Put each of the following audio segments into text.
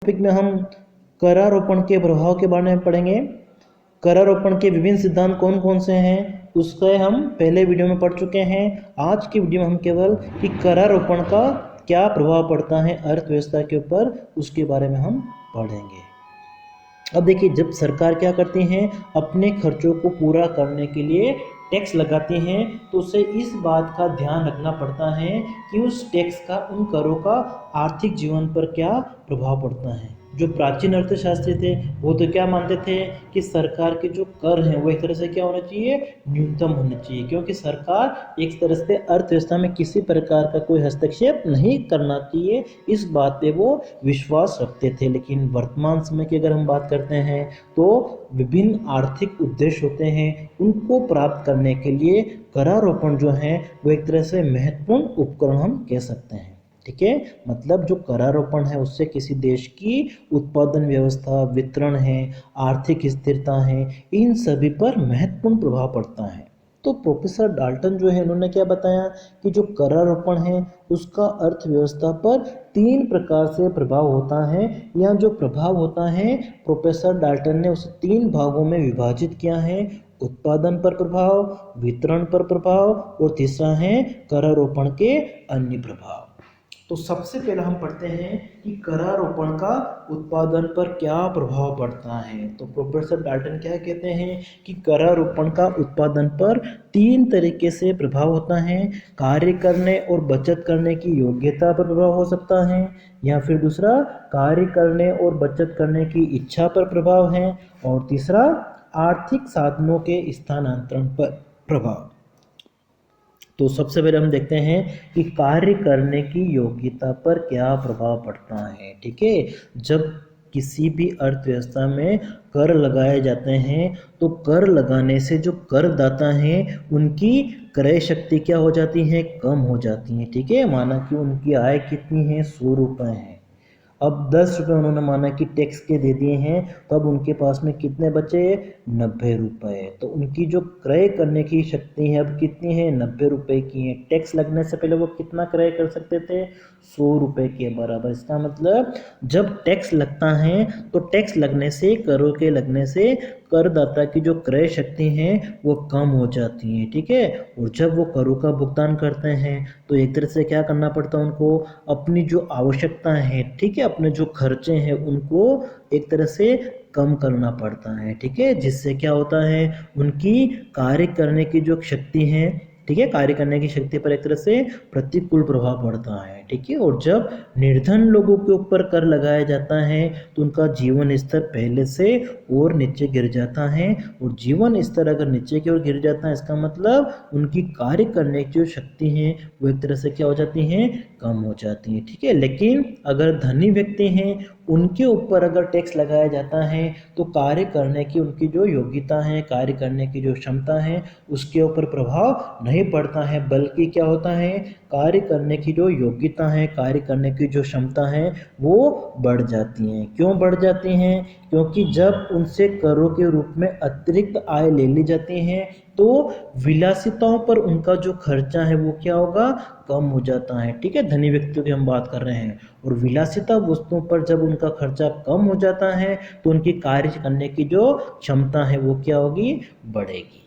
Topic में हम करारोपण के प्रभाव के बारे में पढ़ेंगे। करारोपण के विभिन्न सिद्धांत कौन कौन से हैं उसके हम पहले वीडियो में पढ़ चुके हैं। आज की वीडियो में हम केवल कि करारोपण का क्या प्रभाव पड़ता है अर्थव्यवस्था के ऊपर उसके बारे में हम पढ़ेंगे। अब देखिए, जब सरकार क्या करती हैं, अपने खर्चों को पूरा करने के लिए टैक्स लगाती हैं, तो उसे इस बात का ध्यान रखना पड़ता है कि उस टैक्स का, उन करों का आर्थिक जीवन पर क्या प्रभाव पड़ता है। जो प्राचीन अर्थशास्त्री थे वो तो क्या मानते थे कि सरकार के जो कर हैं वो एक तरह से क्या होना चाहिए, न्यूनतम होना चाहिए, क्योंकि सरकार एक तरह से अर्थव्यवस्था में किसी प्रकार का कोई हस्तक्षेप नहीं करना चाहिए, इस बात पे वो विश्वास रखते थे। लेकिन वर्तमान समय की अगर हम बात करते हैं तो विभिन्न आर्थिक उद्देश्य होते हैं, उनको प्राप्त करने के लिए करारोपण जो है वो एक तरह से महत्वपूर्ण उपकरण हम कह सकते हैं। ठीक है, मतलब जो करारोपण है उससे किसी देश की उत्पादन व्यवस्था, वितरण है, आर्थिक स्थिरता है, इन सभी पर महत्वपूर्ण प्रभाव पड़ता है। तो प्रोफेसर डाल्टन जो है उन्होंने क्या बताया कि जो करारोपण है उसका अर्थव्यवस्था पर 3 प्रकार से प्रभाव होता है। यह जो प्रभाव होता है प्रोफेसर डाल्टन ने उसे 3 भागों में विभाजित किया है। उत्पादन पर प्रभाव, वितरण पर प्रभाव और तीसरा है करारोपण के अन्य प्रभाव। तो सबसे पहले हम पढ़ते हैं कि करारोपण का उत्पादन पर क्या प्रभाव पड़ता है। तो प्रोफेसर डाल्टन क्या कहते हैं कि करारोपण का उत्पादन पर 3 तरीके से प्रभाव होता है। कार्य करने और बचत करने की योग्यता पर प्रभाव हो सकता है, या फिर दूसरा कार्य करने और बचत करने की इच्छा पर प्रभाव है, और तीसरा आर्थिक साधनों के स्थानांतरण पर प्रभाव। तो सबसे पहले हम देखते हैं कि कार्य करने की योग्यता पर क्या प्रभाव पड़ता है। ठीक है, जब किसी भी अर्थव्यवस्था में कर लगाए जाते हैं तो कर लगाने से जो करदाता हैं उनकी क्रय शक्ति क्या हो जाती है, कम हो जाती है। ठीक है, माना कि उनकी आय कितनी है, 100 रुपये है, अब 10 रुपये उन्होंने माना कि टैक्स के दे दिए हैं, तो अब उनके पास में कितने बचे, 90 रुपये। तो उनकी जो क्रय करने की शक्ति है अब कितनी है, 90 रुपये की है। टैक्स लगने से पहले वो कितना क्रय कर सकते थे, 100 रुपये के बराबर। इसका मतलब जब टैक्स लगता है तो टैक्स लगने से, करों के लगने से करदाता की जो क्रय शक्ति है वो कम हो जाती है। ठीक है, और जब वो करों का भुगतान करते हैं तो एक तरह से क्या करना पड़ता है उनको, अपनी जो आवश्यकता है, ठीक है, अपने जो खर्चे हैं उनको एक तरह से कम करना पड़ता है। ठीक है, जिससे क्या होता है, उनकी कार्य करने की जो शक्ति है, ठीक है, कार्य करने की शक्ति पर एक तरह से प्रतिकूल प्रभाव पड़ता है। ठीक है, और जब निर्धन लोगों के ऊपर कर लगाया जाता है तो उनका जीवन स्तर पहले से और नीचे गिर जाता है, और जीवन स्तर अगर नीचे की ओर गिर जाता है इसका मतलब उनकी कार्य करने की जो शक्ति है वो एक तरह से क्या हो जाती है, कम हो जाती है। ठीक है, लेकिन अगर धनी व्यक्ति हैं उनके ऊपर अगर टैक्स लगाया जाता है तो कार्य करने की उनकी जो योग्यता है, कार्य करने की जो क्षमता है उसके ऊपर प्रभाव नहीं पड़ता है, बल्कि क्या होता है, कार्य करने की जो योग्यता है, कार्य करने की जो क्षमता है वो बढ़ जाती हैं। क्यों बढ़ जाती हैं, क्योंकि जब उनसे करों के रूप में अतिरिक्त आय ले ली जाती है तो विलासिताओं पर उनका जो खर्चा है वो क्या होगा, कम हो जाता है। ठीक है, धनी व्यक्तियों की हम बात कर रहे हैं, और विलासिता वस्तुओं पर जब उनका खर्चा कम हो जाता है तो उनकी कार्य करने की जो क्षमता है वो क्या होगी, बढ़ेगी।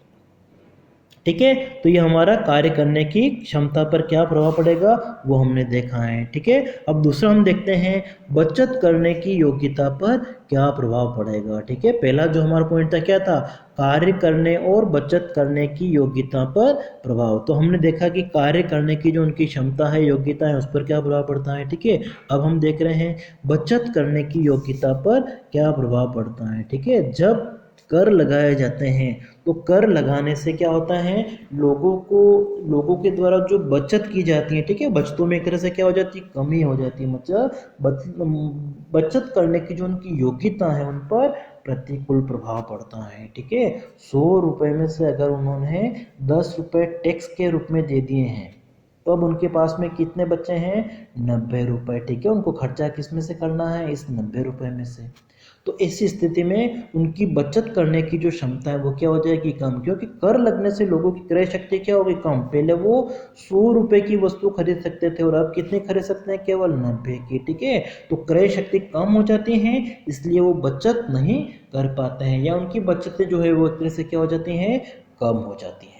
ठीक है, तो ये हमारा कार्य करने की क्षमता पर क्या प्रभाव पड़ेगा वो हमने देखा है। ठीक है, अब दूसरा हम देखते हैं बचत करने की योग्यता पर क्या प्रभाव पड़ेगा। ठीक है, पहला जो हमारा पॉइंट था क्या था, कार्य करने और बचत करने की योग्यता पर प्रभाव। तो हमने देखा कि कार्य करने की जो उनकी क्षमता है, योग्यता है, उस पर क्या प्रभाव पड़ता है। ठीक है, अब हम देख रहे हैं बचत करने की योग्यता पर क्या प्रभाव पड़ता है। ठीक है, जब कर लगाए जाते हैं तो कर लगाने से क्या होता है, लोगों के द्वारा जो बचत की जाती है, ठीक है, बचतों में एक तरह से क्या हो जाती है, कमी हो जाती है, मतलब बचत करने की जो उनकी योग्यता है उन पर प्रतिकूल प्रभाव पड़ता है। ठीक है, 100 रुपये में से अगर उन्होंने 10 रुपये टैक्स के रूप में दे दिए हैं तो अब उनके पास में कितने बचे हैं, 90 रुपये। ठीक है, उनको खर्चा किस में से करना है, इस 90 रुपये में से। तो ऐसी स्थिति में उनकी बचत करने की जो क्षमता है वो क्या हो जाएगी, कम, क्योंकि कर लगने से लोगों की क्रय शक्ति क्या होगी, कम। पहले वो 100 रुपए की वस्तु खरीद सकते थे और अब कितनी खरीद सकते हैं, केवल 90 की, ठीक है। तो क्रय शक्ति कम हो जाती है, इसलिए वो बचत नहीं कर पाते हैं, या उनकी बचतें जो है वो एक तरह से क्या हो जाती हैं, कम हो जाती हैं।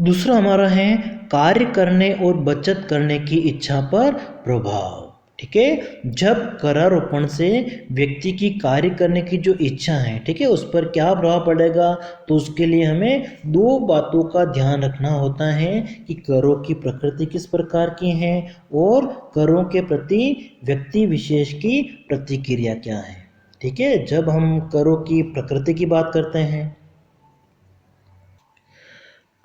दूसरा हमारा है कार्य करने और बचत करने की इच्छा पर प्रभाव, ठीक है। जब करारोपण से व्यक्ति की कार्य करने की जो इच्छा है, ठीक है, उस पर क्या प्रभाव पड़ेगा, तो उसके लिए हमें दो बातों का ध्यान रखना होता है कि करों की प्रकृति किस प्रकार की है और करों के प्रति व्यक्ति विशेष की प्रतिक्रिया क्या है, ठीक है। जब हम करों की प्रकृति की बात करते हैं,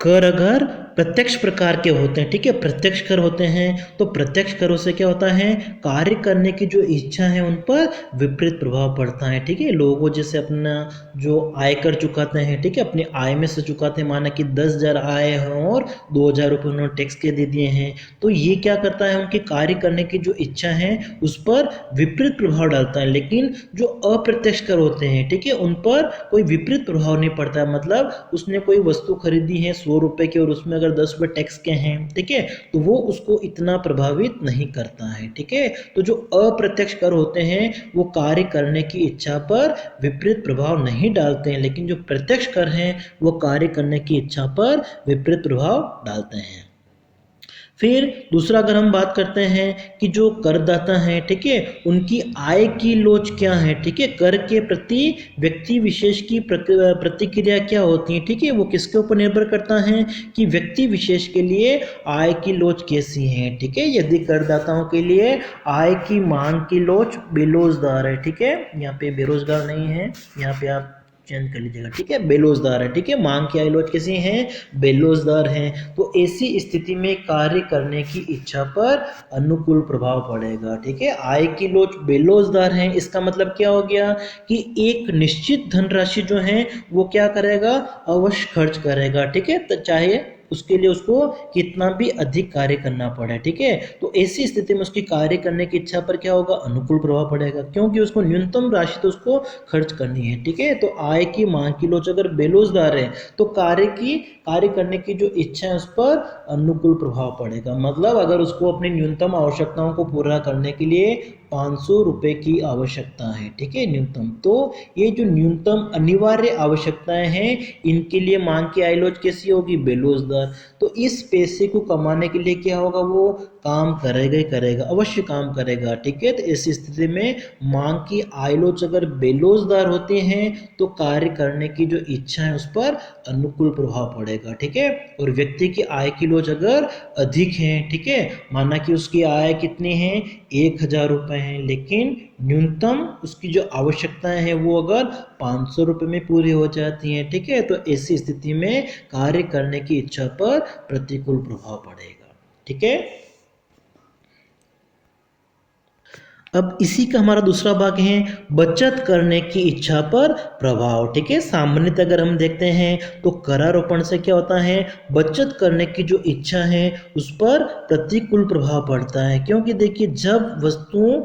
कर अगर प्रत्यक्ष प्रकार के होते हैं, ठीक है, प्रत्यक्ष कर होते हैं, तो प्रत्यक्ष करों से क्या होता है, कार्य करने की जो इच्छा है उन पर विपरीत प्रभाव पड़ता है, ठीक है। लोगों जैसे अपना जो आयकर चुकाते हैं, ठीक है, अपनी आय में से चुकाते हैं, माना कि 10,000 आए हैं और 2,000 रुपये उन्होंने टैक्स के दे दिए हैं, तो ये क्या करता है, उनके कार्य करने की जो इच्छा है उस पर विपरीत प्रभाव डालता है। लेकिन जो अप्रत्यक्ष कर होते हैं, ठीक है, उन पर कोई विपरीत प्रभाव नहीं पड़ता है। मतलब उसने कोई वस्तु खरीदी है 100 रुपए की और उसमें अगर 10 रुपये टैक्स के हैं, ठीक है, तो वो उसको इतना प्रभावित नहीं करता है, ठीक है। तो जो अप्रत्यक्ष कर होते हैं वो कार्य करने की इच्छा पर विपरीत प्रभाव नहीं डालते हैं, लेकिन जो प्रत्यक्ष कर हैं वो कार्य करने की इच्छा पर विपरीत प्रभाव डालते हैं। फिर दूसरा अगर हम बात करते हैं कि जो करदाता हैं, ठीक है, उनकी आय की लोच क्या है, ठीक है, कर के प्रति व्यक्ति विशेष की प्रतिक्रिया क्या होती है, ठीक है, वो किसके ऊपर निर्भर करता है कि व्यक्ति विशेष के लिए आय की लोच कैसी है, ठीक है। यदि करदाताओं के लिए आय की मांग की लोच बेरोजगार है, ठीक है, यहाँ पे बेरोजगार नहीं है, यहाँ पे आप चेंज कर लीजिएगा, ठीक है, बेरोजगार है, ठीक है, मांग की आय लोच कैसी है, बेरोजगार है, तो ऐसी स्थिति में कार्य करने की इच्छा पर अनुकूल प्रभाव पड़ेगा, ठीक है। आय की लोच बेरोजगार है, इसका मतलब क्या हो गया कि एक निश्चित धनराशि जो है वो क्या करेगा, अवश्य खर्च करेगा, ठीक है, तो चाहे उसके लिए उसको कितना भी अधिक कार्य करना पड़े, ठीक है। तो ऐसी स्थिति में उसकी कार्य करने की इच्छा पर क्या होगा, अनुकूल प्रभाव पड़ेगा, क्योंकि उसको न्यूनतम राशि तो उसको खर्च करनी है, ठीक है। तो आय की मांग की लोच अगर बेरोजगार है तो कार्य करने की जो इच्छा है उस पर अनुकूल प्रभाव पड़ेगा। मतलब अगर उसको अपनी न्यूनतम आवश्यकताओं को पूरा करने के लिए 500 रुपए की आवश्यकता है, ठीक है, न्यूनतम, तो ये जो न्यूनतम अनिवार्य आवश्यकताएं हैं इनके लिए मांग की आय लोच कैसी होगी, बेरोजगार। तो इस पैसे को कमाने के लिए क्या होगा, वो काम करेगा ही करेगा, अवश्य काम करेगा, ठीक है। तो ऐसी स्थिति में मांग की आय लोच अगर बेरोजगार होती हैं तो कार्य करने की जो इच्छा है उस पर अनुकूल प्रभाव पड़ेगा, ठीक है। और व्यक्ति की आय की लोच अगर अधिक है, ठीक है, माना कि उसकी आय कितनी है, 1,000 रुपये है, लेकिन न्यूनतम उसकी जो आवश्यकताएं हैं वो अगर 500 रुपये में पूरी हो जाती हैं, ठीक है, तो ऐसी स्थिति में कार्य करने की इच्छा पर प्रतिकूल प्रभाव पड़ेगा, ठीक है। अब इसी का हमारा दूसरा भाग है बचत करने की इच्छा पर प्रभाव, ठीक है। सामान्यतः अगर हम देखते हैं तो करारोपण से क्या होता है, बचत करने की जो इच्छा है उस पर प्रतिकूल प्रभाव पड़ता है, क्योंकि देखिए जब वस्तुओं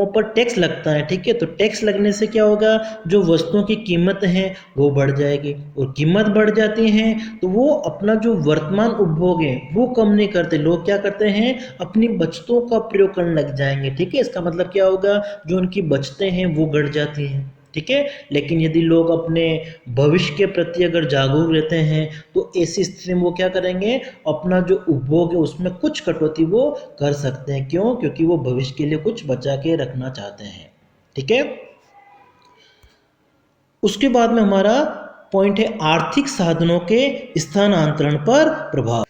पर टैक्स लगता है, ठीक है, तो टैक्स लगने से क्या होगा, जो वस्तुओं की कीमत है वो बढ़ जाएगी, और कीमत बढ़ जाती है तो वो अपना जो वर्तमान उपभोग है वो कम नहीं करते, लोग क्या करते हैं, अपनी बचतों का प्रयोग करने लग जाएंगे, ठीक है। इसका मतलब क्या होगा, जो उनकी बचतें हैं वो घट जाती हैं, ठीक है। लेकिन यदि लोग अपने भविष्य के प्रति अगर जागरूक रहते हैं तो ऐसी स्थिति में वो क्या करेंगे, अपना जो उपभोग है उसमें कुछ कटौती वो कर सकते हैं, क्यों, क्योंकि वो भविष्य के लिए कुछ बचा के रखना चाहते हैं, ठीक है। उसके बाद में हमारा पॉइंट है आर्थिक साधनों के स्थानांतरण पर प्रभाव।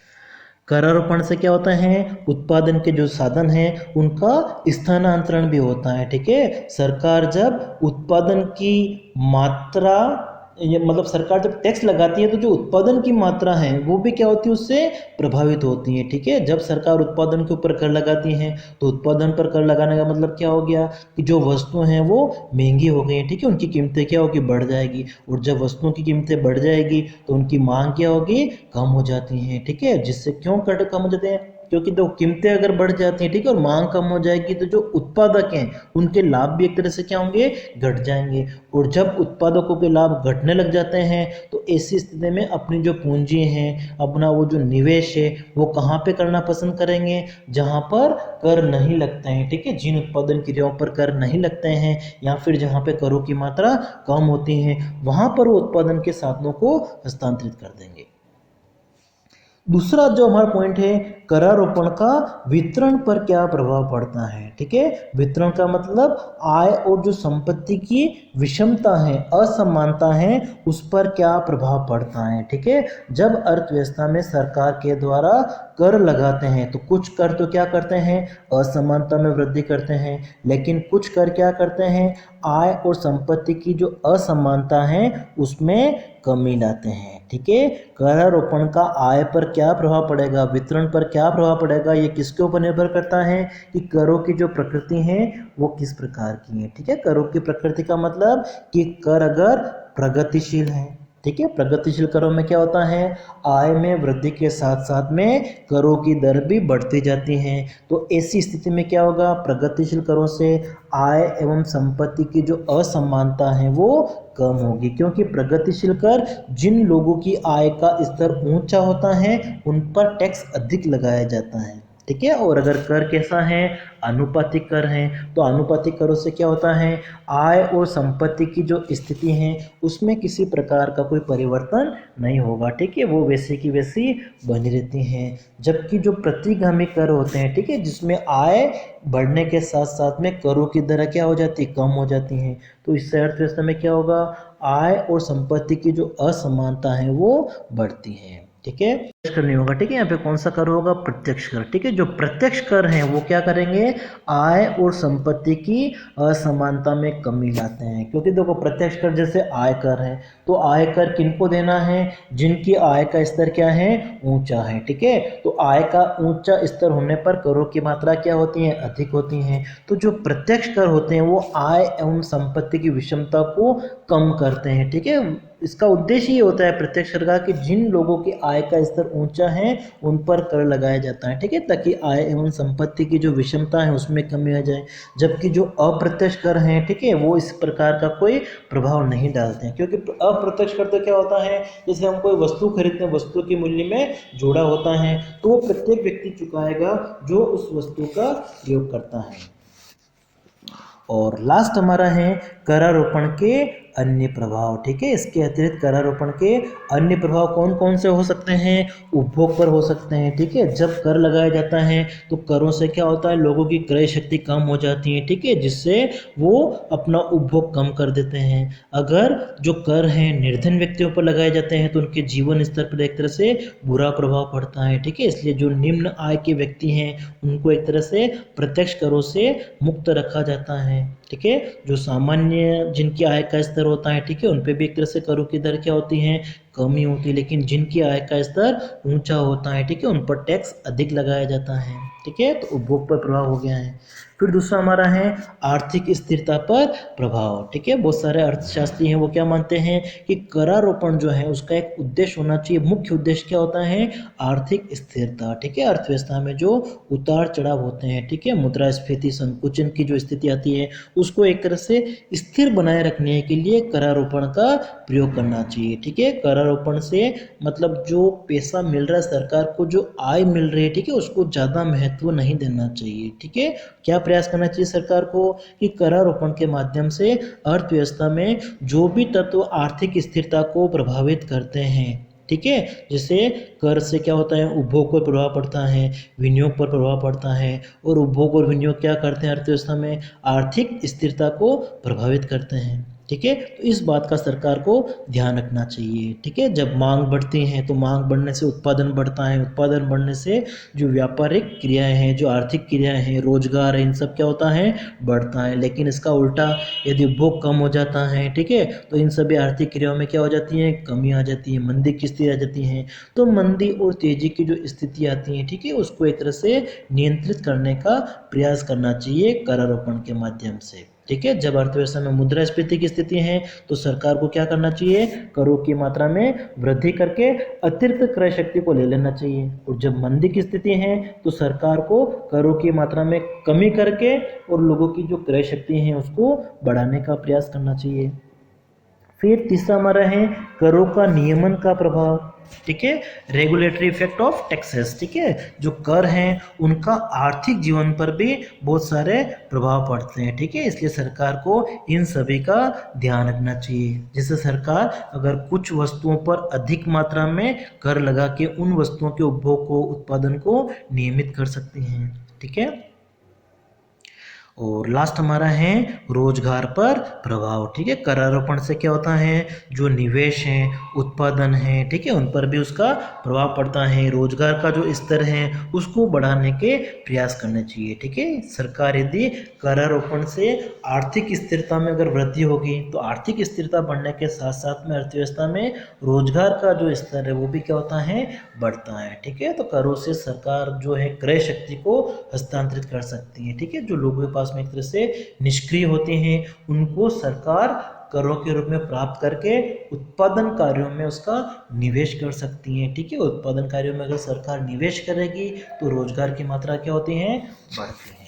करारोपण से क्या होता है, उत्पादन के जो साधन हैं उनका स्थानांतरण भी होता है, ठीक है। सरकार जब उत्पादन की मात्रा मतलब सरकार जब टैक्स लगाती है तो जो उत्पादन की मात्रा है वो भी क्या होती है, उससे प्रभावित होती है, ठीक है। जब सरकार उत्पादन के ऊपर कर लगाती है तो उत्पादन पर कर लगाने का मतलब क्या हो गया कि जो वस्तुएं हैं वो महंगी हो गई हैं, ठीक है, उनकी कीमतें क्या होगी, बढ़ जाएगी, और जब वस्तुओं की कीमतें बढ़ जाएगी तो उनकी मांग क्या होगी, कम हो जाती हैं, ठीक है। जिससे क्यों कम हो जाते हैं, क्योंकि तो कीमतें अगर बढ़ जाती हैं, ठीक है, और मांग कम हो जाएगी तो जो उत्पादक हैं उनके लाभ भी एक तरह से क्या होंगे, घट जाएंगे। और जब उत्पादकों के लाभ घटने लग जाते हैं तो ऐसी स्थिति में अपनी जो पूंजी है, अपना वो जो निवेश है, वो कहाँ पे करना पसंद करेंगे, जहाँ पर कर नहीं लगते हैं, ठीक है, जिन उत्पादन क्रियाओं पर कर नहीं लगते हैं या फिर जहाँ पे करों की मात्रा कम होती है, वहां पर वो उत्पादन के साधनों को हस्तांतरित कर देंगे। दूसरा जो हमारा पॉइंट है, करारोपण का वितरण पर क्या प्रभाव पड़ता है, ठीक है। वितरण का मतलब आय और जो संपत्ति की विषमता है, असमानता है, उस पर क्या प्रभाव पड़ता है, ठीक है। जब अर्थव्यवस्था में सरकार के द्वारा कर लगाते हैं तो कुछ कर तो क्या करते हैं, असमानता में वृद्धि करते हैं, लेकिन कुछ कर क्या करते हैं, आय और संपत्ति की जो असमानता है उसमें कमी लाते हैं, ठीक है। करारोपण का आय पर क्या प्रभाव पड़ेगा, वितरण पर क्या प्रभाव पड़ेगा, ये किसके ऊपर निर्भर करता है कि करों की जो प्रकृति है वो किस प्रकार की है, ठीक है। करों की प्रकृति का मतलब कि कर अगर प्रगतिशील है, ठीक है, प्रगतिशील करों में क्या होता है, आय में वृद्धि के साथ साथ में करों की दर भी बढ़ती जाती है। तो ऐसी स्थिति में क्या होगा, प्रगतिशील करों से आय एवं संपत्ति की जो असमानता है वो कम होगी, क्योंकि प्रगतिशील कर जिन लोगों की आय का स्तर ऊंचा होता है उन पर टैक्स अधिक लगाया जाता है, ठीक है। और अगर कर कैसा है, आनुपातिक कर है, तो आनुपातिक करों से क्या होता है, आय और संपत्ति की जो स्थिति है उसमें किसी प्रकार का कोई परिवर्तन नहीं होगा, ठीक है, वो वैसे की वैसी बनी रहती हैं। जबकि जो प्रतिगामी कर होते हैं, ठीक है, जिसमें आय बढ़ने के साथ साथ में करों की दर क्या हो जाती है, कम हो जाती हैं। तो इससे अर्थव्यवस्था में क्या होगा, आय और संपत्ति की जो असमानता है वो बढ़ती है, ठीक है। प्रत्यक्ष कर नहीं होगा, ठीक है, यहाँ पे कौन सा कर होगा, प्रत्यक्ष कर, ठीक है। जो प्रत्यक्ष कर हैं वो क्या करेंगे, आय और संपत्ति की असमानता में कमी लाते हैं। क्योंकि देखो प्रत्यक्ष कर जैसे आय कर है, तो आय कर किनको देना है, जिनकी आय का स्तर क्या है, ऊंचा है, ठीक है। तो आय का ऊंचा स्तर होने पर करों की मात्रा क्या होती है, अधिक होती है। तो जो प्रत्यक्ष कर होते हैं वो आय एवं संपत्ति की विषमता को कम करते हैं, ठीक है। इसका उद्देश्य ये होता है प्रत्यक्ष कर का कि जिन लोगों की आय का स्तर ऊंचा है उन पर कर लगाया जाता है, ठीक है, ताकि आय एवं संपत्ति की जो विषमता है उसमें कमी आ जाए। जबकि जो अप्रत्यक्ष कर हैं, ठीक है, वो इस प्रकार का कोई प्रभाव नहीं डालते हैं, क्योंकि अप्रत्यक्ष कर तो क्या होता है, जैसे हम कोई वस्तु खरीदते हैं, वस्तु के मूल्य में जोड़ा होता है, तो वो प्रत्येक व्यक्ति चुकाएगा जो उस वस्तु का प्रयोग करता है। और लास्ट हमारा है करारोपण के अन्य प्रभाव, ठीक है। इसके अतिरिक्त करारोपण के अन्य प्रभाव कौन कौन से हो सकते हैं, उपभोग पर हो सकते हैं, ठीक है। जब कर लगाया जाता है तो करों से क्या होता है, लोगों की क्रय शक्ति कम हो जाती है, ठीक है, जिससे वो अपना उपभोग कम कर देते हैं। अगर जो कर हैं निर्धन व्यक्तियों पर लगाए जाते हैं तो उनके जीवन स्तर पर एक तरह से बुरा प्रभाव पड़ता है, ठीक है। इसलिए जो निम्न आय के व्यक्ति हैं उनको एक तरह से प्रत्यक्ष करों से मुक्त रखा जाता है, ठीक है। जो सामान्य जिनकी आय का स्तर होता है, ठीक है, उन पे भी एक तरह से करों की दर क्या होती है, कमी होती है। लेकिन जिनकी आय का स्तर ऊंचा होता है, ठीक है, उन पर टैक्स अधिक लगाया जाता है, ठीक है। तो उपभोग पर प्रभाव हो गया है। फिर दूसरा हमारा है आर्थिक स्थिरता पर प्रभाव, ठीक है। बहुत सारे अर्थशास्त्री हैं वो क्या मानते हैं कि करारोपण जो है उसका एक उद्देश्य होना चाहिए, मुख्य उद्देश्य क्या होता है, आर्थिक स्थिरता, ठीक है। अर्थव्यवस्था में जो उतार चढ़ाव होते हैं, ठीक है, मुद्रास्फीति संकुचन की जो स्थिति आती है उसको एक तरह से स्थिर बनाए रखने के लिए करारोपण का प्रयोग करना चाहिए, ठीक है। करारोपण से मतलब जो पैसा मिल रहा है सरकार को, जो आय मिल रही है, ठीक है, उसको ज़्यादा महत्व नहीं देना चाहिए, ठीक है। क्या प्रयास करना चाहिए सरकार को कि करारोपण के माध्यम से अर्थव्यवस्था में जो भी तत्व आर्थिक स्थिरता को प्रभावित करते हैं, ठीक है, जैसे कर से क्या होता है, उपभोग पर प्रभाव पड़ता है, विनियोग पर प्रभाव पड़ता है, और उपभोग और विनियोग क्या करते हैं अर्थव्यवस्था में, आर्थिक स्थिरता को प्रभावित करते हैं, ठीक है। तो इस बात का सरकार को ध्यान रखना चाहिए, ठीक है। जब मांग बढ़ती है तो मांग बढ़ने से उत्पादन बढ़ता है, उत्पादन बढ़ने से जो व्यापारिक क्रियाएं हैं, जो आर्थिक क्रियाएं हैं, रोजगार है, इन सब क्या होता है, बढ़ता है। लेकिन इसका उल्टा यदि उपभोग कम हो जाता है, ठीक है, तो इन सभी आर्थिक क्रियाओं में क्या हो जाती है, कमी आ जाती है, मंदी की स्थिति आ जाती है। तो मंदी और तेजी की जो स्थिति आती है, ठीक है, उसको एक तरह से नियंत्रित करने का प्रयास करना चाहिए करारोपण के माध्यम से। ठीक है, जब अर्थव्यवस्था में मुद्रास्फीति की स्थिति है तो सरकार को क्या करना चाहिए, करों की मात्रा में वृद्धि करके अतिरिक्त क्रय शक्ति को ले लेना चाहिए। और जब मंदी की स्थिति है तो सरकार को करों की मात्रा में कमी करके और लोगों की जो क्रय शक्ति है उसको बढ़ाने का प्रयास करना चाहिए। फिर तीसरा हमारा है करों का नियमन का प्रभाव, ठीक है, रेगुलेटरी इफेक्ट ऑफ टैक्सेस, ठीक है, जो कर हैं उनका आर्थिक जीवन पर भी बहुत सारे प्रभाव पड़ते हैं, ठीक है, इसलिए सरकार को इन सभी का ध्यान रखना चाहिए। जैसे सरकार अगर कुछ वस्तुओं पर अधिक मात्रा में कर लगा के उन वस्तुओं के उपभोग को, उत्पादन को नियमित कर सकती हैं, ठीक है। और लास्ट हमारा है रोजगार पर प्रभाव, ठीक है, करारोपण से क्या होता है, जो निवेश है, उत्पादन है, ठीक है, उन पर भी उसका प्रभाव पड़ता है। रोजगार का जो स्तर है उसको बढ़ाने के प्रयास करने चाहिए, ठीक है। सरकार यदि करारोपण से आर्थिक स्थिरता में अगर वृद्धि होगी तो आर्थिक स्थिरता बढ़ने के साथ साथ में अर्थव्यवस्था में रोजगार का जो स्तर है वो भी क्या होता है, बढ़ता है, ठीक है। तो करों से सरकार जो है क्रय शक्ति को हस्तांतरित कर सकती है, ठीक है, जो लोगों के पास में एक तरह से निष्क्रिय होते हैं उनको सरकार करों के रूप में प्राप्त करके उत्पादन कार्यों में उसका निवेश कर सकती है, ठीक है। उत्पादन कार्यों में अगर सरकार निवेश करेगी तो रोजगार की मात्रा क्या होती है, बढ़ती है।